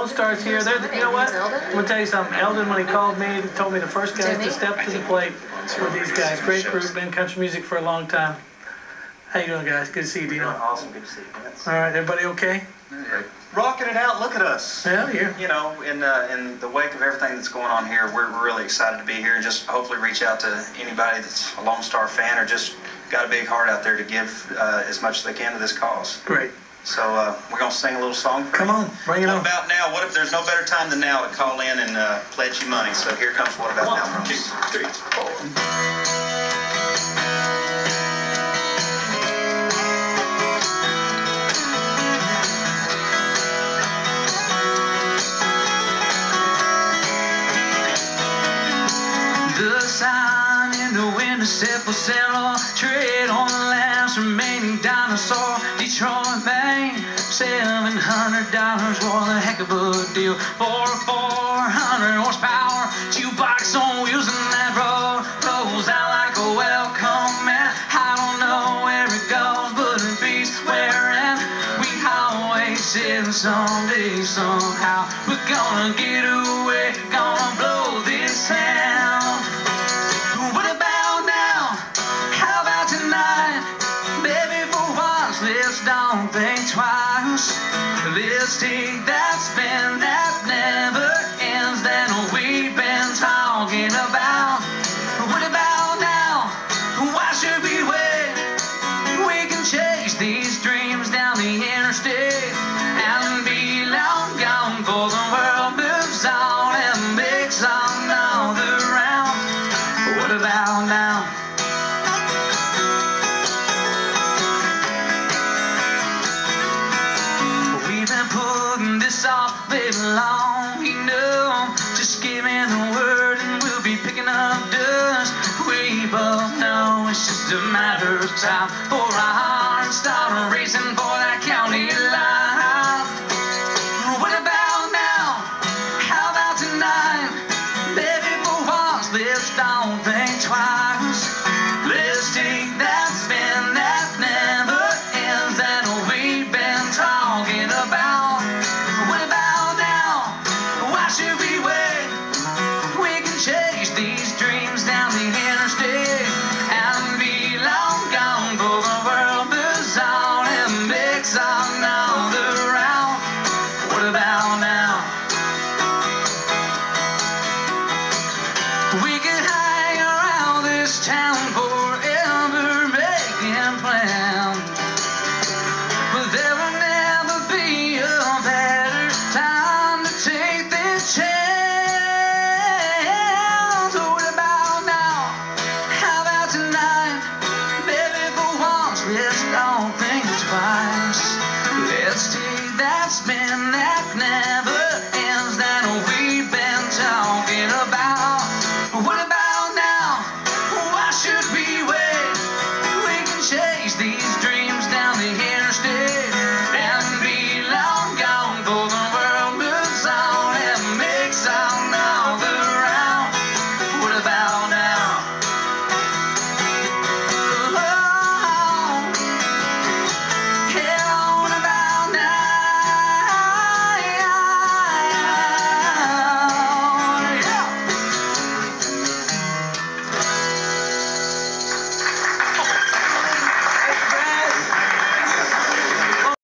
Lone Stars here. You know what? I'm going to tell you something. Eldon, when he called me, he told me the first guys to step to the plate with these guys. Great group, been in country music for a long time. How you doing, guys? Good to see you, Dino. Awesome, good to see you. All right, everybody okay? Rocking it out. Look at us. Yeah, yeah. You know, in the wake of everything that's going on here, we're really excited to be here and just hopefully reach out to anybody that's a Lone Star fan or just got a big heart out there to give as much as they can to this cause. Great. So we're going to sing a little song. Come on, bring it on. What About Now? What if there's no better time than now to call in and pledge you money? So here comes What About Now. 1, 2, 3, 4. The sign in the window said for sale, trade on the last remaining dinosaur. Detroit, Maine, $700 was a heck of a deal for a 400 horsepower jukebox on wheels, and that road rolls out like a welcome mat. I don't know where it goes, but it beats where and we always said someday, somehow we're gonna get away, gonna blow this town. What about now? How about tonight? Baby, for once, let's don't think twice. Let's take that spin that never ends that we've been talking about. What about now? Why should we wait? We can chase these dreams down the interstate and be long gone for the world moves on and makes another round. What about now? We've been putting this off very long, you know. Just give me the word and we'll be picking up dust. We both know it's just a matter of time for our hearts start racing for that county line. What about now? How about tonight? Baby, for once, let's don't think twice. Let's take that spin that never ends that we've been talking about. What about now? Why should we wait? We can chase these dreams down the interstate and be long gone for the world moves on and makes another round. What about now? We could hang around this town forever making plans, but there will never be a better time to take this chance. What about now? How about tonight? Baby, for once, let's don't think twice. Let's take that spin that never